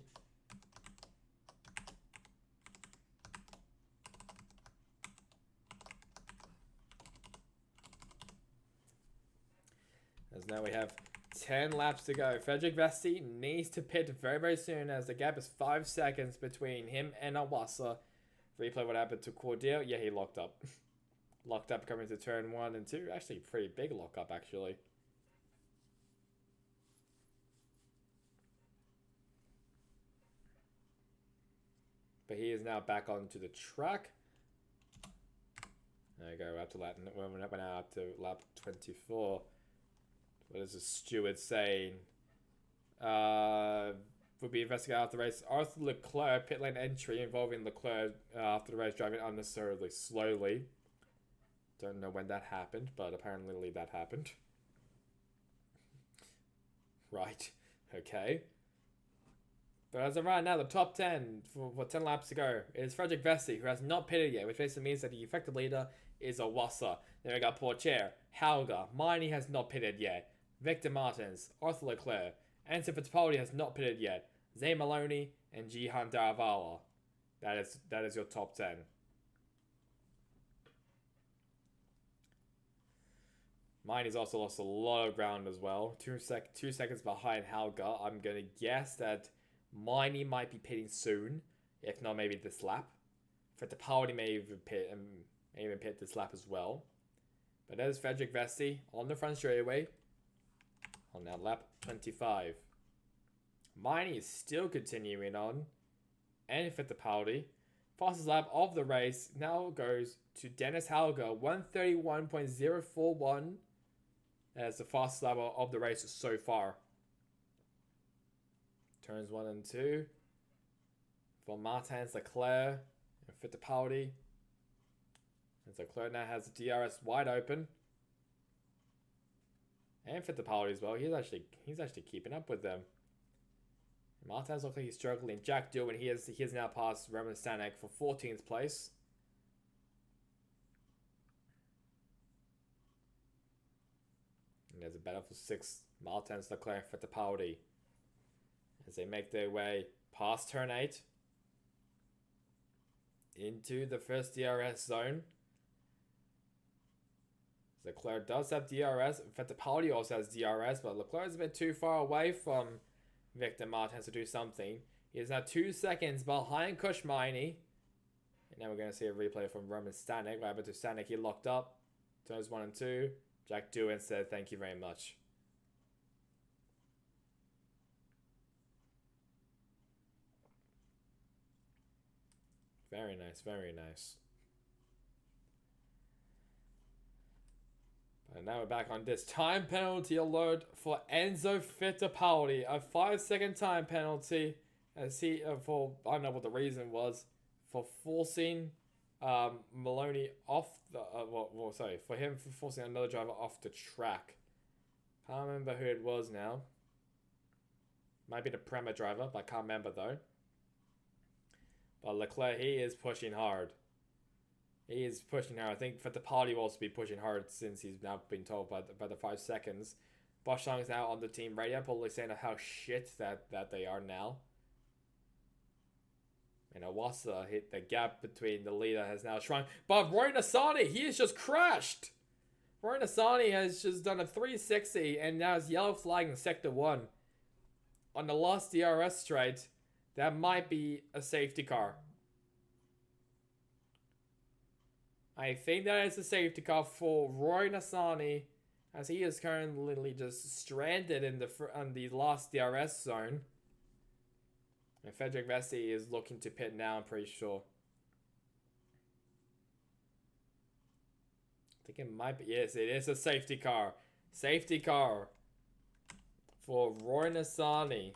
As now we have 10 laps to go. Frederick Vesti needs to pit very, very soon as the gap is 5 seconds between him and Awasa. Replay what happened to Cordeal. Yeah, he locked up. Locked up coming to turn 1 and 2. Actually, pretty big lockup, actually. But he is now back onto the track. There you go. We're now up to lap 24. What is the steward saying? Will be investigated after the race. Arthur Leclerc, pit lane entry involving Leclerc after the race driving unnecessarily slowly. Don't know when that happened, but apparently that happened. Right. Okay. But as of right now, the top 10 for 10 laps to go is Frederick Vesti, who has not pitted yet, which basically means that the effective leader is Awasa. Then we got Porcher, Hauger, Miney has not pitted yet, Victor Martins, Arthur Leclerc, Anson Fittipaldi has not pitted yet, Zay Maloney, and Jihan Daravala. That is your top 10. Miney's also lost a lot of ground as well. 2 seconds behind Hauger. I'm going to guess that Miney might be pitting soon, if not maybe this lap. Fittipaldi may even pit this lap as well. But there's Frederick Vesti on the front straightaway on that lap 25. Miney is still continuing on, and Fittipaldi. Fastest lap of the race now goes to Dennis Hauger, 131.041. That's the fastest lap of the race so far. Turns 1 and 2 for Martins, Leclerc, and Fittipaldi. And Leclerc now has the DRS wide open. And Fittipaldi as well. He's actually keeping up with them. Martins looks like he's struggling. Jack Doohan, he has now passed Roman Stanek for 14th place. And there's a battle for 6th. Martins, Leclerc, Fittipaldi. As they make their way past turn 8 into the first DRS zone. Leclerc does have DRS. Fittipaldi also has DRS, but Leclerc is a bit too far away from Victor Martins to do something. He is now 2 seconds behind Kushmini. And now we're going to see a replay from Roman Stanek. What happened to Stanek? He locked up. Turns 1 and 2. Jack Doohan said, "Thank you very much." Very nice, very nice. And now we're back on this time penalty alert for Enzo Fittipaldi. A 5-second time penalty as he, for, I don't know what the reason was, for forcing Maloney off the, for him for forcing another driver off the track. Can't remember who it was now. Might be the Prema driver, but I can't remember though. But Leclerc, he is pushing hard. He is pushing hard. I think Fittipaldi will also be pushing hard since he's now been told by the 5 seconds. Boschung is now on the team radio, probably saying how shit that they are now. And Awasa hit the gap between the leader has now shrunk. But Roy Nasani, he has just crashed. Roy Nasani has just done a 360 and now is yellow flagging Sector 1. On the last DRS straight, that might be a safety car. I think that is a safety car for Roy Nasani, as he is currently just stranded in the last DRS zone. And Frederick Vesey is looking to pit now, I'm pretty sure. I think it might be. Yes, it is a safety car. Safety car for Roy Nasani.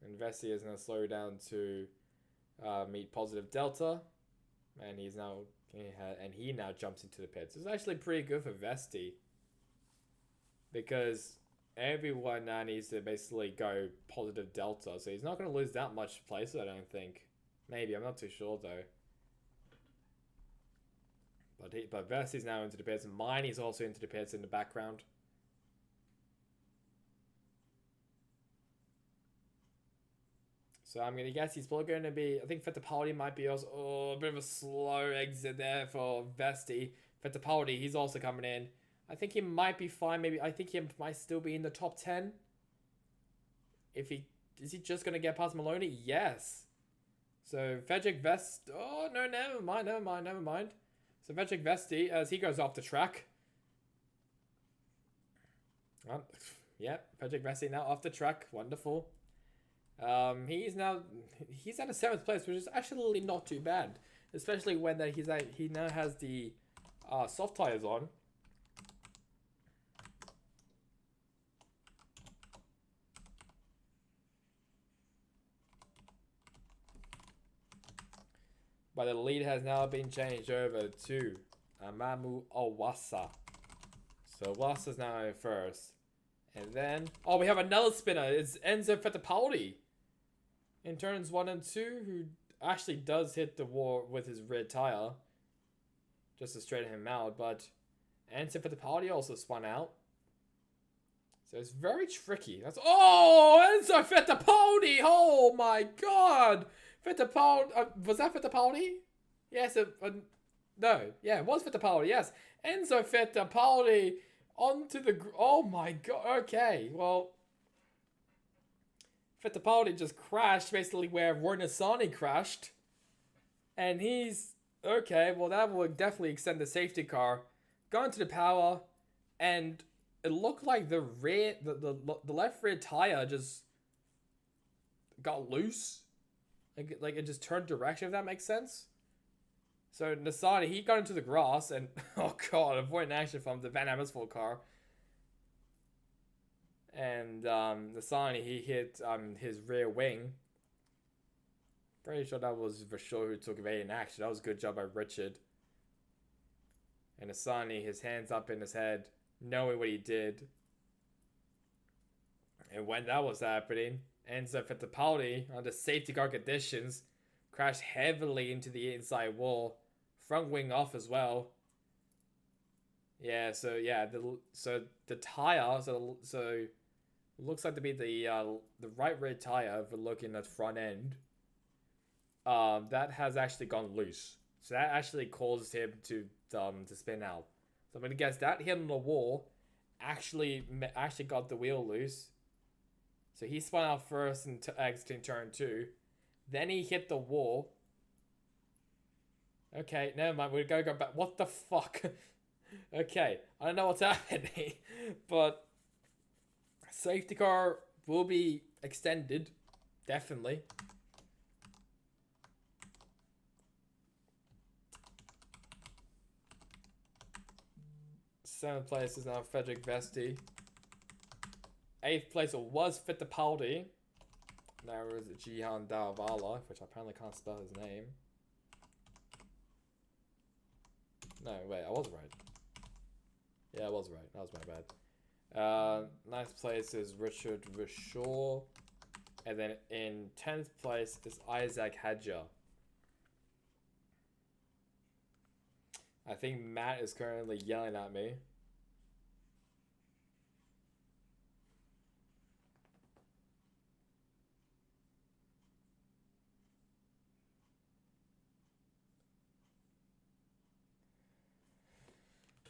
And Vesey is going to slow down to meet positive Delta. And he now jumps into the pits. It's actually pretty good for Vesty, because everyone now needs to basically go positive Delta. So he's not going to lose that much places, I don't think. Maybe, I'm not too sure though. But Vesty's now into the pits, and Miney's also into the pits in the background. So I'm going to guess he's probably going to be... I think Fittipaldi might be also... Oh, a bit of a slow exit there for Vesty. Fittipaldi, he's also coming in. I think he might be fine. Maybe I think he might still be in the top 10. Is he just going to get past Maloney? Yes. So Frederick Vest... Oh, no, never mind. So Frederick Vesty, as he goes off the track. Yeah, Frederick Vesty now off the track. Wonderful. He's at a 7th place, which is actually not too bad, especially when he now has the soft tires on. But the lead has now been changed over to Amamu Awasa. So Awasa's now in first. And then... Oh, we have another spinner. It's Enzo Fittipaldi in turns 1 and 2, who actually does hit the wall with his rear tire, just to straighten him out. But Enzo Fittipaldi also spun out. So it's very tricky. Oh, Enzo Fittipaldi! Oh my god! Fittipaldi... was that Fittipaldi? Yes, no. Yeah, it was Fittipaldi, yes. Enzo Fittipaldi onto the... Oh my god, okay. Well, Fittipaldi just crashed basically where Roy Nasani crashed. And he's... Okay, well that will definitely extend the safety car. Going to the power, and it looked like the left rear tire just got loose. Like it just turned direction, if that makes sense. So Nasani, he got into the grass and... Oh god, avoiding action from the Van Amersfoort car. And Nasani, he hit his rear wing. Pretty sure that was Vershaw who took evading action. That was a good job by Richard. And Nasani, his hands up in his head, knowing what he did. And when that was happening, Enzo Fittipaldi, under safety car conditions, crashed heavily into the inside wall. Front wing off as well. Yeah, so yeah, the tire, so looks like to be the right rear tire for looking at front end. That has actually gone loose. So that actually caused him to spin out. So I'm gonna guess that hit on the wall actually got the wheel loose. So he spun out first and exiting turn 2. Then he hit the wall. Okay, never mind. We're gonna go back. What the fuck? Okay, I don't know what's happening, but safety car will be extended, definitely. Seventh place is now Frederick Vesty. 8th place was Fittipaldi. Now is Jihan Davala, which I apparently can't spell his name. No, wait, I was right. Yeah, I was right. That was my bad. 9th place is Richard Vishaw. And then in 10th place is Isaac Hadja. I think Matt is currently yelling at me.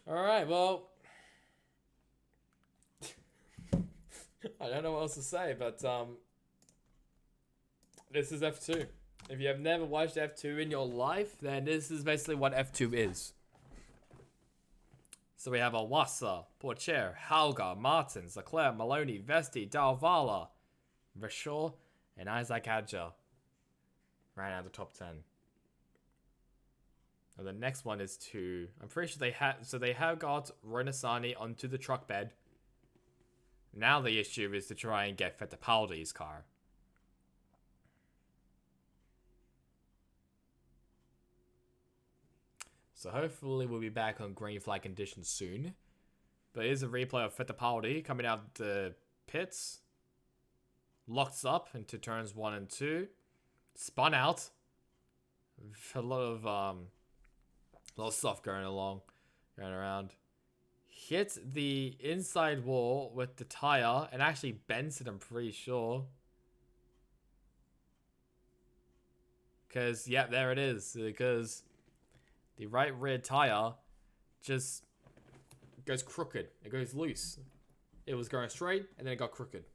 All right, well, I don't know what else to say, but this is F2. If you have never watched F2 in your life, then this is basically what F2 is. So we have Awasa, Porcher, Halga, Martins, Leclerc, Maloney, Vesti, Dalvala, Rashor, and Isaac Adja. Right out of the top 10. And the next one is to... I'm pretty sure they have got Renaissani onto the truck bed. Now the issue is to try and get Fittipaldi's car. So hopefully we'll be back on green flag conditions soon. But here's a replay of Fittipaldi coming out the pits. Locks up into turns 1 and 2. Spun out. A lot of stuff going around. Hit the inside wall with the tire and actually bends it, I'm pretty sure. Because, yeah, there it is. Because the right rear tire just goes crooked. It goes loose. It was going straight and then it got crooked.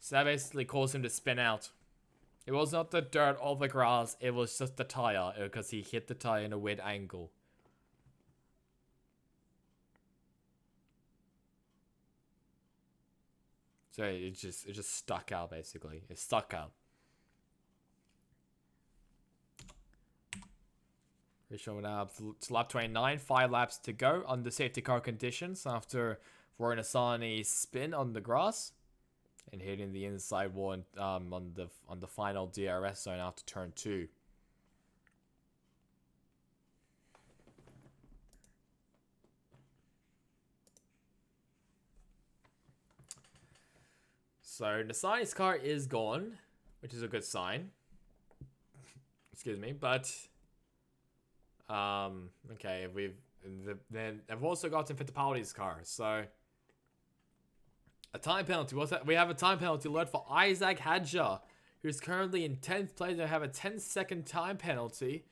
So that basically caused him to spin out. It was not the dirt or the grass, it was just the tire because he hit the tire in a weird angle. So it just stuck out basically. It stuck out. We're showing up to lap 29, 5 laps to go under safety car conditions after Renaissani's spin on the grass and hitting the inside wall on the final DRS zone after turn 2. So Nassani's car is gone, which is a good sign. Excuse me, but okay, then I've also gotten Fittipaldi's car, so a time penalty. What's that? We have a time penalty alert for Isaac Hadja, who's currently in 10th place. They have a 10-second time penalty.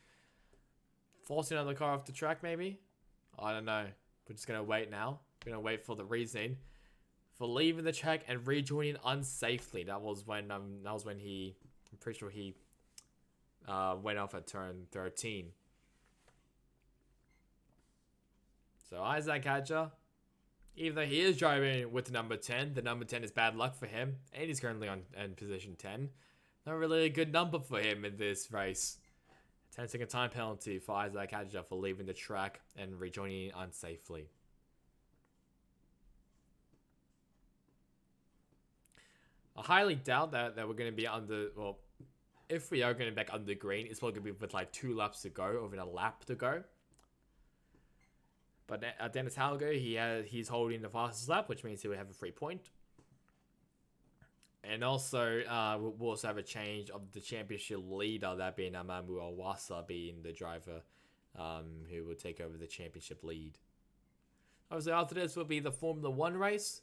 Forcing another car off the track, maybe? I don't know. We're just gonna wait now. We're gonna wait for the reasoning for leaving the track and rejoining unsafely. That was when he, I'm pretty sure he went off at turn 13. So Isaac Hadja, even though he is driving with the number 10 is bad luck for him, and he's currently in position 10. Not really a good number for him in this race. 10-second time penalty for Isaac Hadja for leaving the track and rejoining unsafely. I highly doubt that we're going to be under, well, if we are going to be back under green, it's probably going to be with like 2 laps to go, or even a lap to go. But Dennis Hauger, he's holding the fastest lap, which means he will have a free point. And also, we'll also have a change of the championship leader, that being Amamu Awasa being the driver who will take over the championship lead. Obviously, after this will be the Formula 1 race.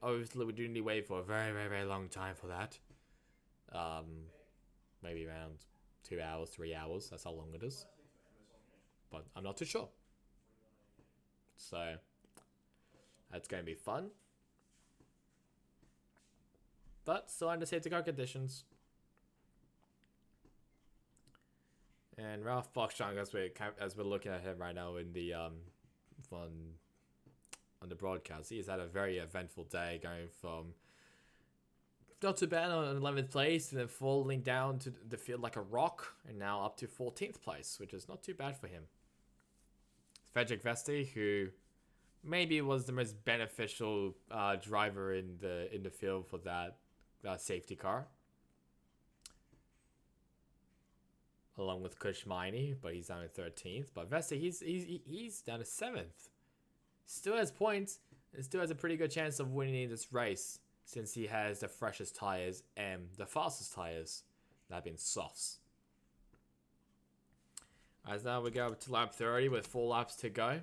Obviously, we do need to wait for a very, very, very long time for that. Maybe around 2 hours, 3 hours. That's how long it is. But I'm not too sure. So, that's going to be fun. But still under safety car conditions. And Ralph Boschung, as we're looking at him right now in the on the broadcast, he's had a very eventful day, going from not too bad on 11th place and then falling down to the field like a rock, and now up to 14th place, which is not too bad for him. Frederick Vesti, who maybe was the most beneficial driver in the field for that safety car, along with Kush Miney, but he's down to 13th. But Vesti, he's down to 7th. Still has points, and still has a pretty good chance of winning this race, since he has the freshest tires and the fastest tires, that being softs. As now we go up to lap 30 with 4 laps to go.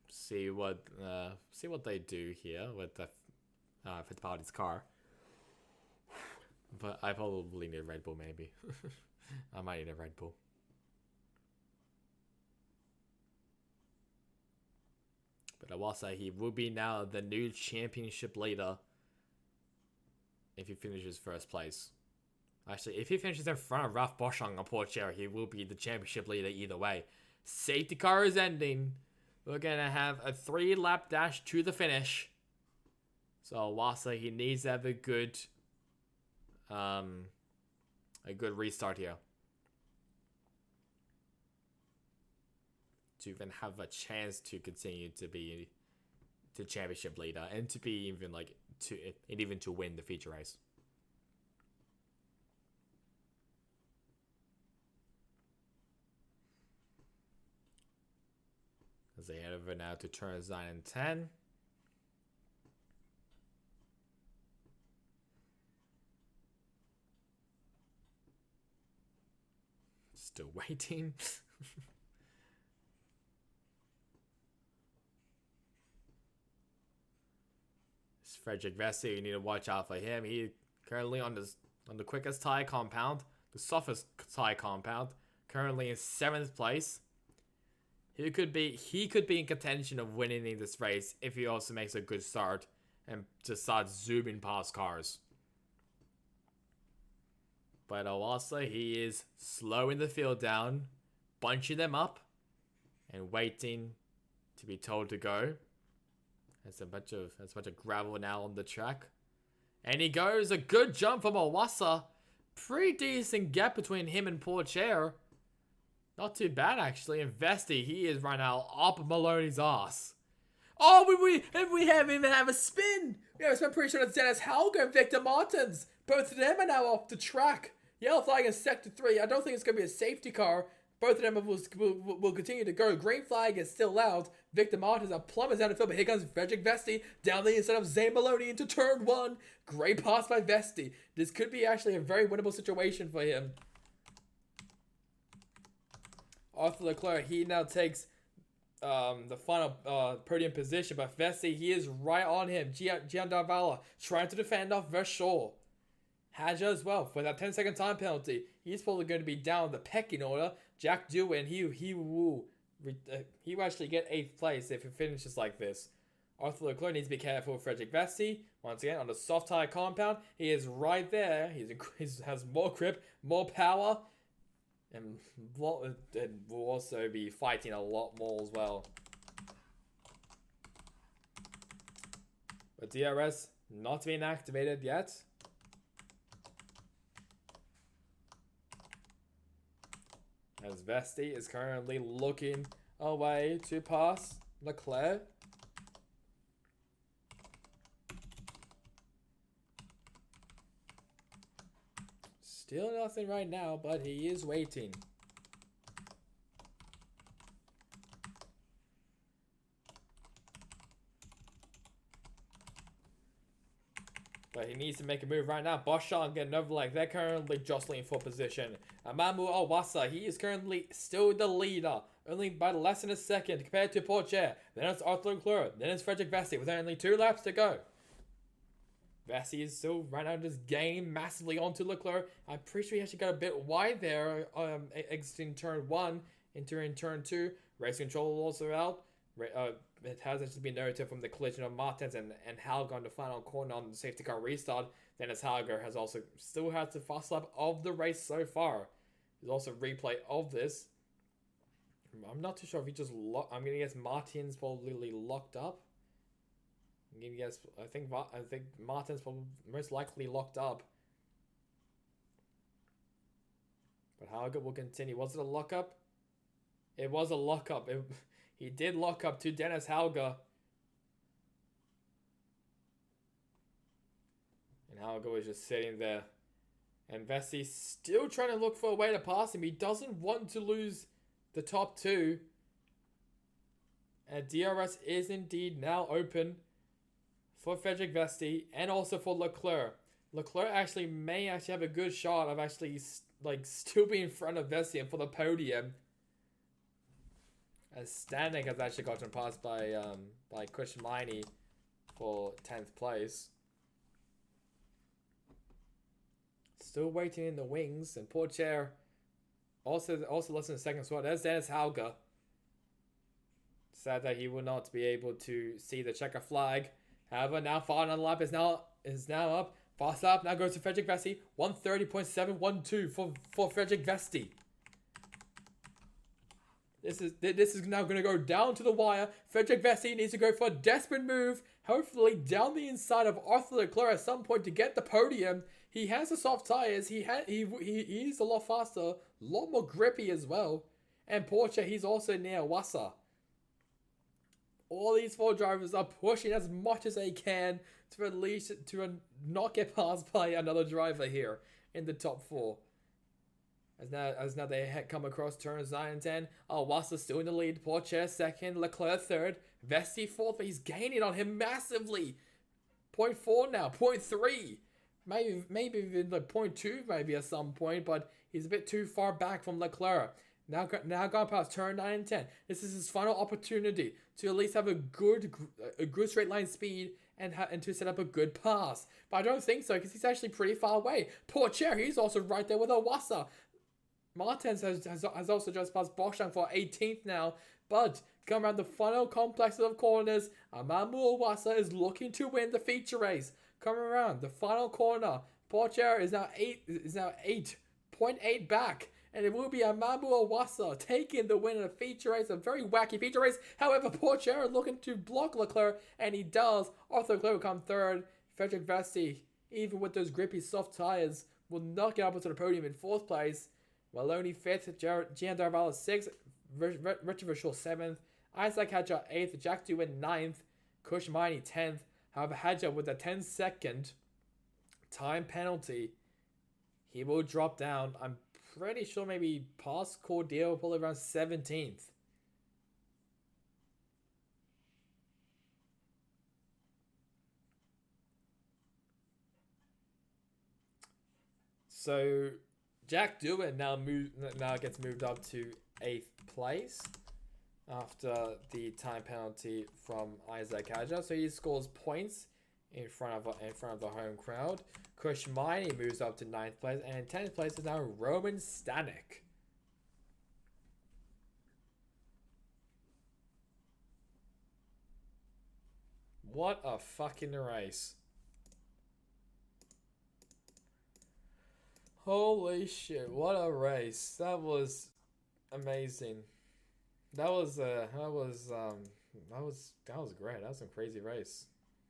See what they do here with the Fittipaldi's car. But I probably need a Red Bull, maybe. I might need a Red Bull. But I will say he will be now the new championship leader if he finishes first place. Actually, if he finishes in front of Ralph Boschung on Porchero, he will be the championship leader either way. Safety car is ending. We're going to have a 3-lap dash to the finish. So Wasa, he needs to have a good restart here to even have a chance to continue to be the championship leader and to be even like to win the feature race. As they head over now to turns 9 and 10. Still waiting. It's Frederick Vesey. You need to watch out for him. He currently on the quickest tire compound, the softest tire compound. Currently in 7th place. He could be in contention of winning in this race if he also makes a good start and just starts zooming past cars. But also he is slowing the field down, bunching them up, and waiting to be told to go. There's a bunch of gravel now on the track. And he goes, a good jump from Owasa. Pretty decent gap between him and Porcher. Not too bad actually. And Vesti, he is right now up Maloney's ass. Oh, we haven't even have a spin. We have a spin. Pretty sure it's Dennis Halger and Victor Martins. Both of them are now off the track. Yellow flag in sector 3. I don't think it's going to be a safety car. Both of them will continue to go. Green flag is still loud. Victor Martins plummets down the field, but here comes Frederick Vesti down the inside of Zane Maloney into turn 1. Great pass by Vesti. This could be actually a very winnable situation for him. Arthur Leclerc, he now takes the final podium position, but Vesti, he is right on him. Gian Darvala trying to defend off Verschoor. Hadja as well for that 10-second time penalty. He's probably going to be down the pecking order. Jack Dewey, he will actually get 8th place if he finishes like this. Arthur Leclerc needs to be careful with Frederick Vesti. Once again, on the soft tire compound, he is right there. He has more grip, more power, and will also be fighting a lot more as well. But DRS not being activated yet. As Vesti is currently looking away to pass Leclerc. Still nothing right now, but he is waiting. But he needs to make a move right now. Boschung getting over like they're currently jostling for position. Amamu Owasa, he is currently still the leader. Only by less than a second compared to Porcher. Then it's Arthur Leclerc. Then it's Frederick Vesti with only 2 laps to go. Vesti is still right now just gaining massively onto Leclerc. I'm pretty sure he actually got a bit wide there, exiting turn 1, entering turn 2. Race control also out. It has actually been noted from the collision of Martins and Halger on the final corner on the safety car restart. Dennis Halger has also still had the fast lap of the race so far. There's also a replay of this. I'm not too sure if he just I'm gonna guess Martins probably locked up. I'm gonna guess. I think Martins probably most likely locked up. But Halger will continue. Was it a lockup? It was a lockup. He did lock up to Dennis Halger. And Halger was just sitting there. And Vesti's still trying to look for a way to pass him. He doesn't want to lose the top 2. And DRS is indeed now open for Frederick Vesti and also for Leclerc. Leclerc actually may have a good shot of actually still being in front of Vesti and for the podium. As Stanek has actually gotten passed by Christian Miney for 10th place. still waiting in the wings, and Porsche also lost in the second spot. There's Dennis Hauger. Sad that he will not be able to see the checker flag. However, now final lap is now up. Fast lap now goes to Frederick Vesti. 130.712 for Frederick Vesti. This is now going to go down to the wire. Frederick Vesti needs to go for a desperate move. Hopefully down the inside of Arthur Leclerc at some point to get the podium. He has the soft tires. He's a lot faster, a lot more grippy as well. And Porsche, he's also near Wassa. All these four drivers are pushing as much as they can to at least not get passed by another driver here in the top four. As now they come across turns 9 and 10. Oh, Wasser's still in the lead. Porsche second, Leclerc third, Vesti fourth, but he's gaining on him massively. 0.4 now, 0.3. Maybe even like 0.2 maybe at some point, but he's a bit too far back from Leclerc. Now gone past turn 9 and 10. This is his final opportunity to at least have a good straight line speed and to set up a good pass. But I don't think so because he's actually pretty far away. Porsche, he's also right there with Iwasa. Martins has also just passed Boschang for 18th now, but come around the final complexes of corners, Amamu Iwasa is looking to win the feature race. Coming around the final corner, Porsche is now 8.8 back, and it will be Amamu Iwasa taking the win in a feature race, a very wacky feature race. However, Porsche looking to block Leclerc, and he does. Arthur Leclerc will come third. Frederick Vesti, even with those grippy soft tires, will not get up onto the podium in fourth place. Maloney 5th, Gian Darvala 6th, Richard Verschoor 7th, Isaac Hadjar 8th, Jack Doohan 9th, Kush Miney 10th. However, Hadjar with a 10-second time penalty, he will drop down. I'm pretty sure maybe past Cordial, probably around 17th. So Jack Doohan now gets moved up to 8th place after the time penalty from Isaac Hadjar. So he scores points in front of the home crowd. Kush Miney moves up to 9th place, and in 10th place is now Roman Stanek. What a fucking race. Holy shit, what a race. That was amazing. That was great. That was a crazy race.